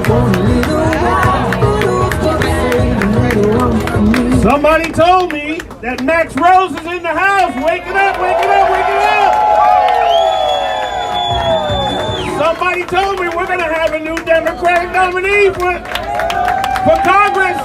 Somebody told me that Max Rose is in the house. Wake it up, wake it up, wake it up. Somebody told me we're going to have a new Democratic nominee for Congress.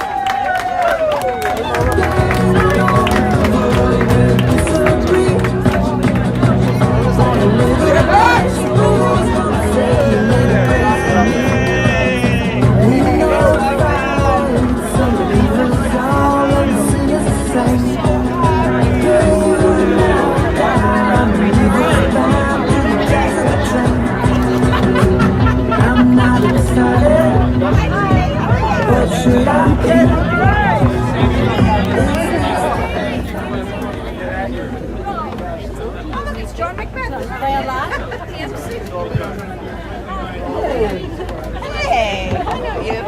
Hey, I know you.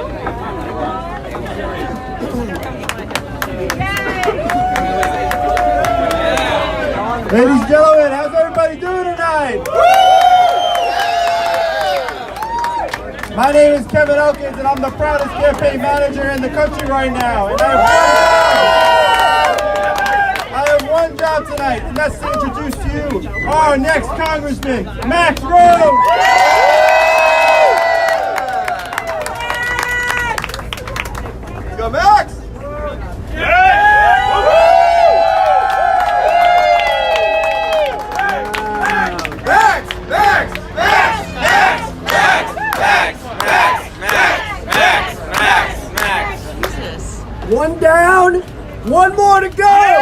Ladies and gentlemen, how's everybody doing tonight? My name is Kevin Elkins, and I'm the proudest campaign manager in the country right now. And I have one job tonight, and that's to introduce to you our next congressman, Max Rose. Let's go, Max! One down, one more to go.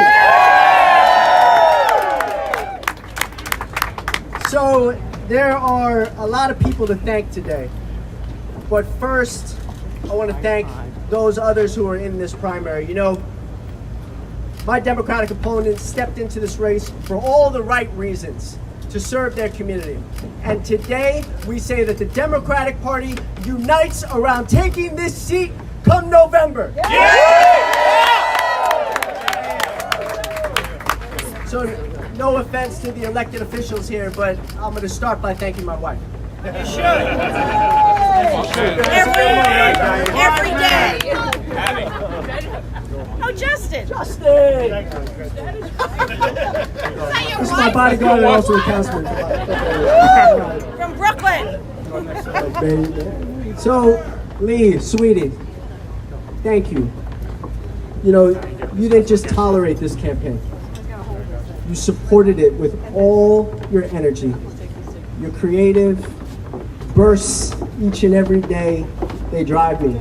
So there are a lot of people to thank today. But first, I want to thank those others who are in this primary. You know, my Democratic opponent stepped into this race for all the right reasons, to serve their community. And today, we say that the Democratic Party unites around taking this seat come November. So, no offense to the elected officials here, but I'm going to start by thanking my wife. You should. Every day. Oh, Justin. Justin! This is my bodyguard and also a councilman. From Brooklyn. So, Lee, sweetie, thank you. You know, you didn't just tolerate this campaign. You supported it with all your energy. Your creative bursts each and every day, they drive me.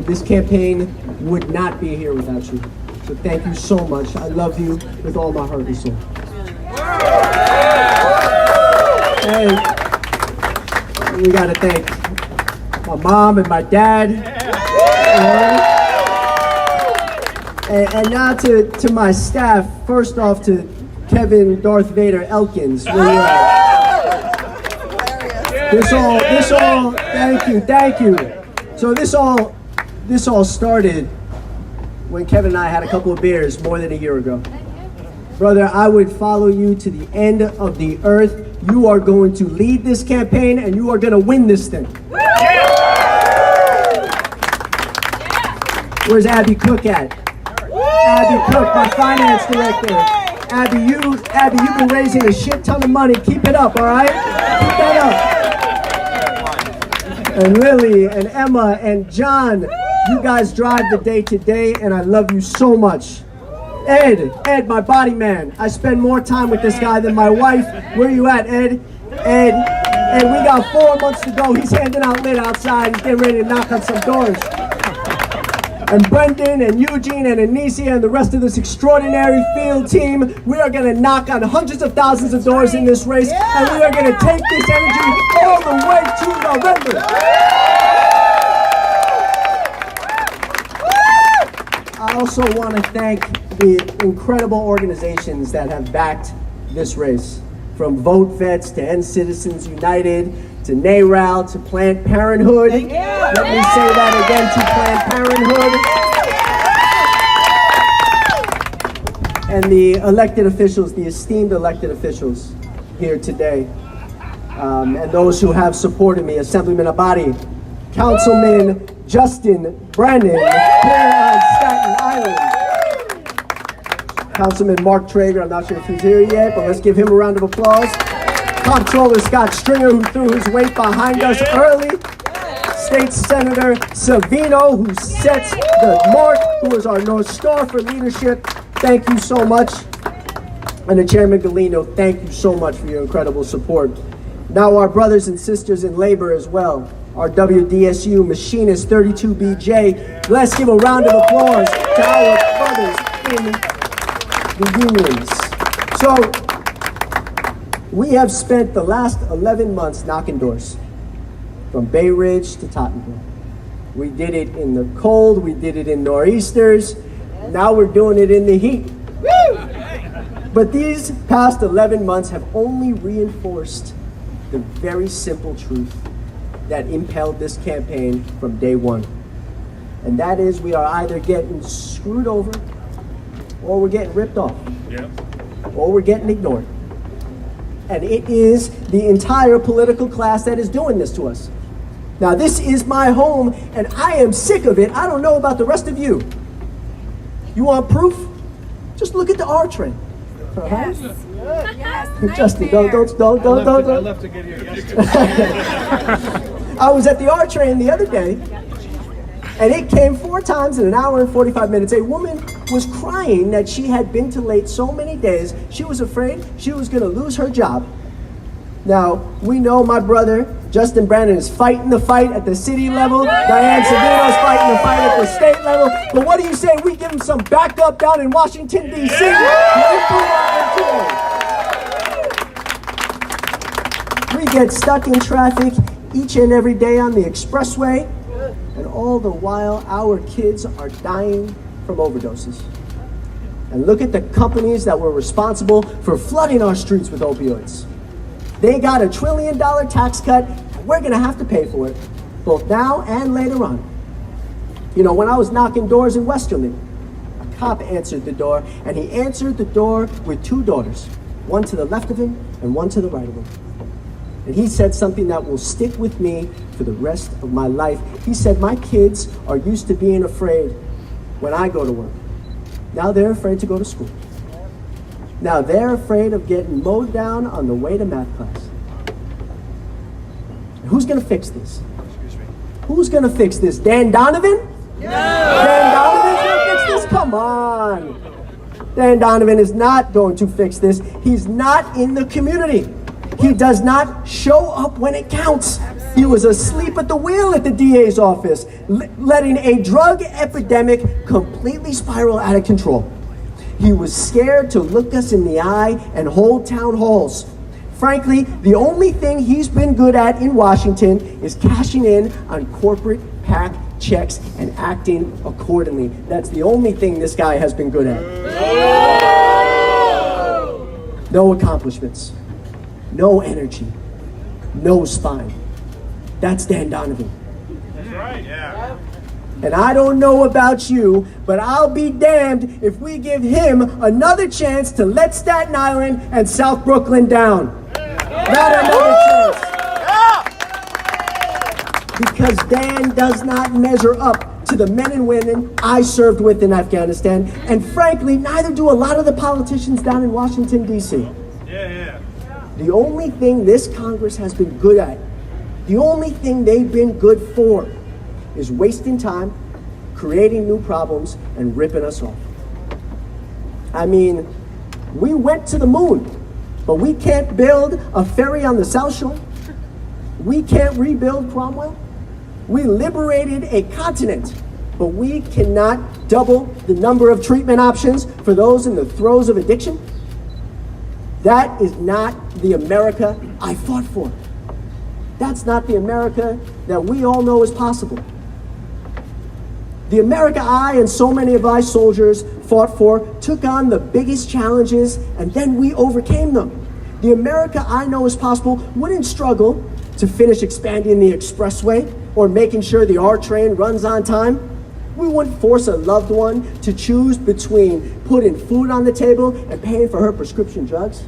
This campaign would not be here without you. So thank you so much. I love you with all my heart and soul. And we gotta thank my mom and my dad. And now to my staff, first off to Kevin Darth Vader Elkins. This all, thank you. So this all started when Kevin and I had a couple of beers more than a year ago. Brother, I would follow you to the end of the earth. You are going to lead this campaign and you are going to win this thing. Where's Abby Cook at? Abby Cook, my finance director. Abby, you've been raising a shit ton of money. Keep it up, all right? Keep that up. And Lily and Emma and John, you guys drive the day to day, and I love you so much. Ed, my body man. I spend more time with this guy than my wife. Where you at, Ed? Ed, we got 4 months to go. He's handing out lit outside. He's getting ready to knock on some doors. And Brendan and Eugene and Anicia and the rest of this extraordinary field team, we are going to knock on hundreds of thousands of doors in this race, and we are going to take this energy all the way to November. I also want to thank the incredible organizations that have backed this race, from Vote Vets to End Citizens United, to NARAL, to Planned Parenthood. Let me say that again, to Planned Parenthood. And the elected officials, the esteemed elected officials here today, and those who have supported me, Assemblyman Abadi, Councilman Justin Brennan here on Staten Island. Councilman Mark Traeger, I'm not sure if he's here yet, but let's give him a round of applause. Comptroller Scott Stringer, who threw his weight behind us early. State Senator Savino, who sets the mark, who is our North Star for leadership. Thank you so much. And the Chairman Galino, thank you so much for your incredible support. Now our brothers and sisters in labor as well. Our WDSU machinist 32BJ. Let's give a round of applause to our brothers in the unions. So, we have spent the last 11 months knocking doors, from Bay Ridge to Tottenham. We did it in the cold, we did it in nor'easters, now we're doing it in the heat. But these past 11 months have only reinforced the very simple truth that impelled this campaign from day one. And that is, we are either getting screwed over, or we're getting ripped off, or we're getting ignored. And it is the entire political class that is doing this to us. Now, this is my home, and I am sick of it. I don't know about the rest of you. You want proof? Just look at the R train. Yes. Yes. Justin, don't. I left to get here yesterday. I was at the R train the other day, and it came 4 times in an hour and 45 minutes. A woman was crying that she had been too late so many days. She was afraid she was going to lose her job. Now, we know my brother, Justin Brandon, is fighting the fight at the city level. Diane Savino's fighting the fight at the state level. But what do you say we give him some backup down in Washington, D.C.? We get stuck in traffic each and every day on the expressway, and all the while our kids are dying from overdoses. And look at the companies that were responsible for flooding our streets with opioids. They got a $1 trillion tax cut, and we're gonna have to pay for it, both now and later on. You know, when I was knocking doors in Westerly, a cop answered the door, and he answered the door with 2 daughters, one to the left of him and one to the right of him. And he said something that will stick with me for the rest of my life. He said, my kids are used to being afraid when I go to work. Now they're afraid to go to school. Now they're afraid of getting mowed down on the way to math class. Who's gonna fix this? Who's gonna fix this? Dan Donovan? No! Dan Donovan's gonna fix this? Come on! Dan Donovan is not going to fix this. He's not in the community. He does not show up when it counts. He was asleep at the wheel at the DA's office, letting a drug epidemic completely spiral out of control. He was scared to look us in the eye and hold town halls. Frankly, the only thing he's been good at in Washington is cashing in on corporate PAC checks and acting accordingly. That's the only thing this guy has been good at. No accomplishments. No energy, no spine. That's Dan Donovan. That's right, yeah. And I don't know about you, but I'll be damned if we give him another chance to let Staten Island and South Brooklyn down. Not another chance. Because Dan does not measure up to the men and women I served with in Afghanistan, and frankly, neither do a lot of the politicians down in Washington, D.C. Yeah. The only thing this Congress has been good at, the only thing they've been good for, is wasting time, creating new problems, and ripping us off. I mean, we went to the moon, but we can't build a ferry on the South Shore. We can't rebuild Cromwell. We liberated a continent, but we cannot double the number of treatment options for those in the throes of addiction. That is not the America I fought for. That's not the America that we all know is possible. The America I and so many of our soldiers fought for took on the biggest challenges, and then we overcame them. The America I know is possible wouldn't struggle to finish expanding the expressway or making sure the R train runs on time. We wouldn't force a loved one to choose between putting food on the table and paying for her prescription drugs.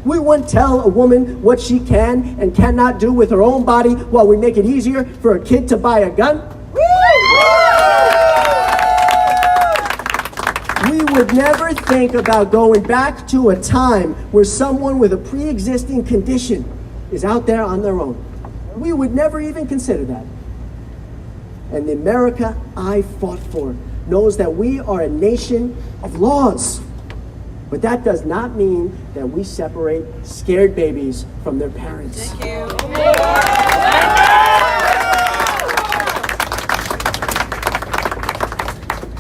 We wouldn't tell a woman what she can and cannot do with her own body while we make it easier for a kid to buy a gun. We would never think about going back to a time where someone with a pre-existing condition is out there on their own. We would never even consider that. And the America I fought for knows that we are a nation of laws. But that does not mean that we separate scared babies from their parents. Thank you.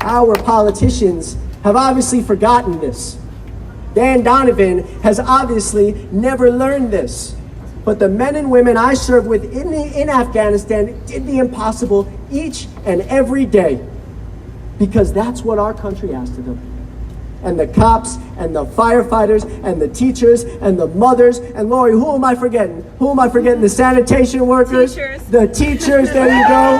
Our politicians have obviously forgotten this. Dan Donovan has obviously never learned this. But the men and women I served with in Afghanistan did the impossible each and every day, because that's what our country asked of them. And the cops and the firefighters and the teachers and the mothers, and Lori, who am I forgetting? Who am I forgetting? The sanitation workers? Teachers. The teachers, there you go.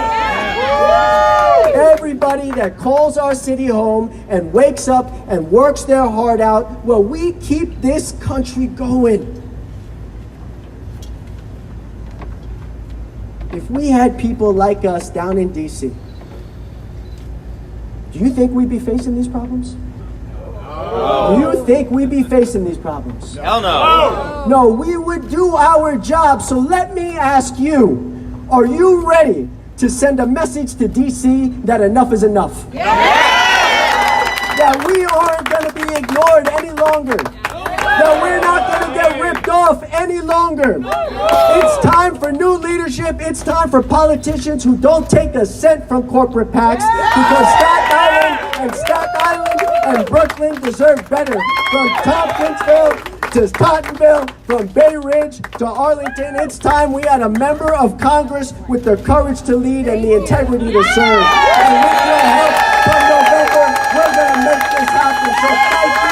Everybody that calls our city home and wakes up and works their heart out, well, we keep this country going. If we had people like us down in D.C., do you think we'd be facing these problems? Do you think we'd be facing these problems? Hell no. No, we would do our job. So let me ask you, are you ready to send a message to D.C. that enough is enough? That we aren't going to be ignored any longer. That we're not going to get ripped off any longer. It's time for new leadership. It's time for politicians who don't take a cent from corporate PACs, because Staten Island and Brooklyn deserve better. From Tompkinsville to Tottenville, from Bay Ridge to Arlington, it's time we had a member of Congress with the courage to lead and the integrity to serve. And with your help, come November, we're going to make this happen. So thank you.